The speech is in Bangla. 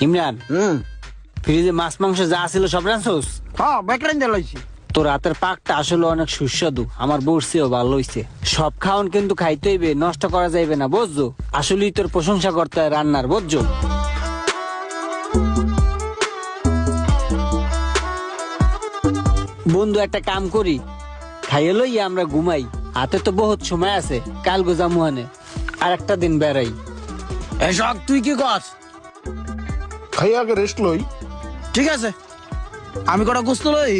ইমরান, ফ্রিজে মাছ মাংস যা ছিল সব রাঁধছোস? হ্যাঁ বেকরাইন দিলাইছি। তোর রাতের পাকটা আসলে অনেক সুস্বাদু, আমার বর্ষিও ভালো হইছে। সব খাওন কিন্তু খাইতে হইবে, নষ্ট করা যাইবে না, বুঝছো? আসলেই তোর প্রশংসা করতে হয় রান্নার, বুঝছো? বন্ধু একটা কাম করি, খাইয়ে লইয়া আমরা ঘুমাই, হাতে তো বহুত সময় আছে, কাল গোজা মুহানে আর একটা দিন বেড়াই। এসব তুই কি কর? খাই আগে রেস্ট লই। ঠিক আছে, আমি কটা গোস্ত লই।